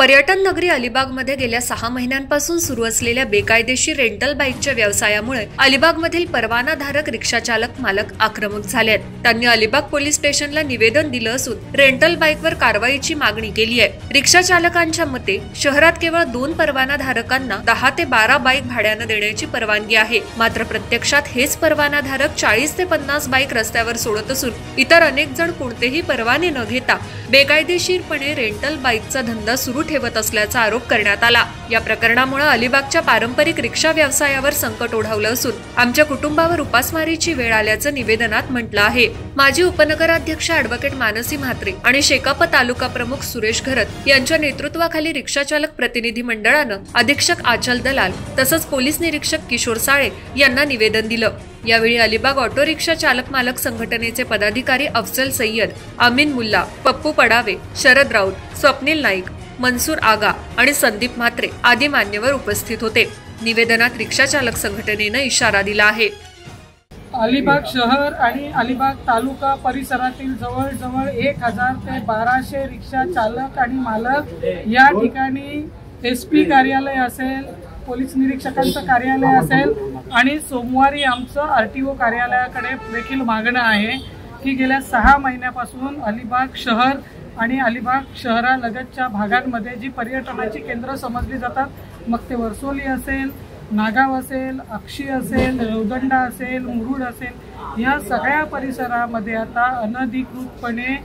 पर्यटन नगरी अलिबागमध्ये गेल्या 6 महिन्यांपासून सुरू असलेल्या बेकायदेशीर रेंटल बाईकच्या व्यवसायामुळे अलिबागमधील परवानाधारक रिक्षाचालक मालक आक्रमक झाले आहेत. त्यांनी अलिबाग पोलीस स्टेशनला निवेदन दिलं असून रेंटल बाईकवर कारवाईची मागणी केली आहे. रिक्षाचालकांच्या मते शहरात केवळ 2 परवानाधारकांना 10 ते 12 बाईक भाड्यानं देण्याची परवानगी आहे. मात्र प्रत्यक्षात हेच परवानाधारक 40 ते 50 बाईक रस्त्यावर सोडत असून इतर अनेक जण कोणतेही परवाने न घेता बेकायदेशीरपणे रेंटल बाईकचा धंदा सुरू ठेवत असल्याचा आरोप करण्यात आला. या प्रकरणामुळे अलिबागच्या पारंपरिक रिक्षा व्यवसायावर संकट ओढवलं असून आमच्या कुटुंबावर उपासमारीची वेळ आल्याचं निवेदनात म्हटलं आहे. माजी उपनगराध्यक्ष ॲडव्होकेट मानसी म्हात्रे आणि शेकाप तालुका प्रमुख सुरेश घरत यांच्या नेतृत्वाखाली रिक्षाचालक प्रतिनिधी मंडळानं अधीक्षक आचल दलाल तसंच पोलीस निरीक्षक किशोर साळे यांना निवेदन दिलं. यावेळी अलिबाग ऑटो रिक्षा चालक मालक संघटनेचे पदाधिकारी अफजल सय्यद, अमीन मुल्ला, पप्पू पडावे, शरद राऊत, स्वप्नील नाईक, मनसूर आगा आणि संदीप म्हात्रे आदी मान्यवर उपस्थित होते. निवेदनात रिक्षा चालक संघटनेनं इशारा दिला आहे. अलिबाग शहर आणि अलिबाग तालुका परिसरातील जवळजवळ 1000 ते 1200 रिक्षा चालक आणि मालक या ठिकाणी SP कार्यालय असेल, पोलीस निरीक्षकांचं कार्यालय असेल आणि सोमवारी आमचं RTO कार्यालयाकडे देखील मागणं आहे की गेल्या 6 महिन्यापासून अलिबाग शहर आणि अलिबाग शहरालगतच्या भागांमध्ये जी पर्यटनाची केंद्र समजली जातात, मग ते वर्सोली असेल, नागाव असेल, अक्षी असेल, रेवदंडा असेल, मुरुड असेल, या सगळ्या परिसरामध्ये आता अनधिकृतपणे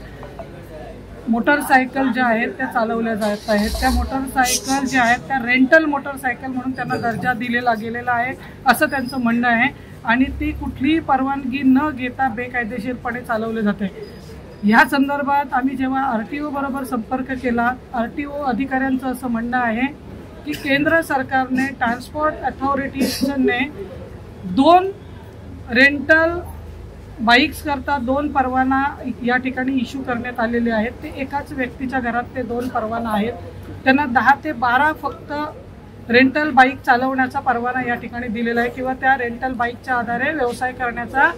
मोटरसायकल ज्या आहेत त्या चालवल्या जात आहेत. त्या मोटरसायकल ज्या आहेत त्या रेंटल मोटरसायकल म्हणून त्यांना दर्जा दिलेला गेलेला आहे असं त्यांचं म्हणणं आहे आणि ती कुठलीही परवानगी न घेता बेकायदेशीरपणे चालवले जाते. या संदर्भात आम्ही जेव्हा RTO बरोबर संपर्क केला, RTO अधिकाऱ्यांचं असं म्हणणं आहे की केंद्र सरकारने ट्रान्सपोर्ट अथॉरिटीजने 2 रेंटल बाईक्स करता 2 परवाना या ठिकाणी इश्यू करण्यात आलेले आहेत. ते एकाच व्यक्तीच्या घरात ते 2 परवाना आहेत. त्यांना 10 ते 12 फक्त रेंटल बाईक चालवण्याचा परवाना या ठिकाणी दिलेला आहे किंवा त्या रेंटल बाईकच्या आधारे व्यवसाय करण्याचा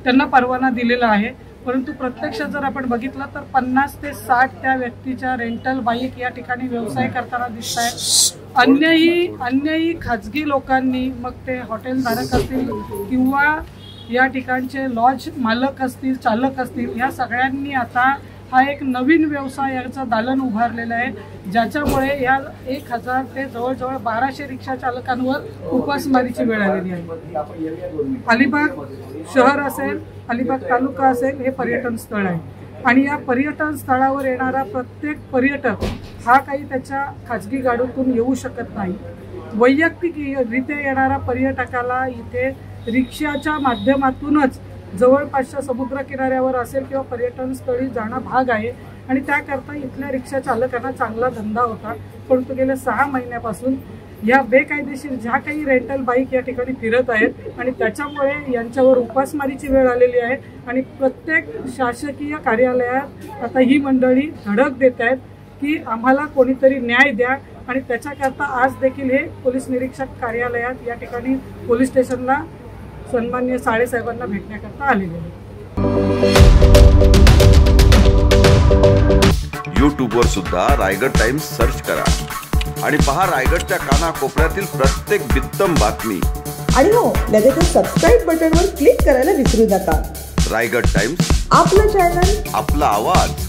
त्यांना परवाना दिलेला आहे. परंतु प्रत्यक्षात जर आपण बघितलं तर 50 ते 60 त्या व्यक्तीच्या रेंटल बाईक या ठिकाणी व्यवसाय करताना दिसत आहेत. अन्यही खाजगी लोकांनी, मग ते हॉटेलधारक असतील किंवा या ठिकाणचे लॉज मालक असतील, चालक असतील, या सगळ्यांनी आता हा एक नवीन व्यवसायाचं दालन उभारलेलं आहे, ज्याच्यामुळे या 1000 ते जवळजवळ 1200 रिक्षा चालकांवर उपासमारीची वेळ आलेली आहे. अलिबाग शहर असेल, अलिबाग तालुका असेल, हे पर्यटन स्थळ आहे आणि या पर्यटन स्थळावर येणारा प्रत्येक पर्यटक हा काही त्याच्या खाजगी गाडीतून येऊ शकत नाही. वैयक्तिकरित्या येणारा पर्यटकाला इथे रिक्षाच्या माध्यमातूनच जवळपासच्या समुद्रकिनाऱ्यावर असेल किंवा पर्यटन स्थळी जाणं भाग आहे आणि त्याकरता इथल्या रिक्षा चालकांना चांगला धंदा होता. परंतु गेल्या 6 महिन्यापासून या बेकायदेशीर ज्या काही रेंटल बाईक या ठिकाणी फिरत आहेत आणि त्याच्यामुळे यांच्यावर उपासमारीची वेळ आलेली आहे आणि प्रत्येक शासकीय कार्यालयात आता ही मंडळी धडक देत आहेत की आम्हाला कोणीतरी न्याय द्या आणि त्याच्याकरता आज देखील हे पोलीस निरीक्षक कार्यालयात या ठिकाणी पोलीस स्टेशनला सन्माननीय साळे साहेबांना भेटण्याकरता आलेले आहे. यूट्यूबवर सुद्धा रायगड टाइम्स सर्च करा आणि पहा रायगडच्या कानाकोपऱ्यातील प्रत्येक बित्तम बातमी. आणि हो, लगेच सबस्क्राईब बटनवर क्लिक करायला विसरू नका. रायगड टाइम्स, आपलं चॅनल, आपला आवाज.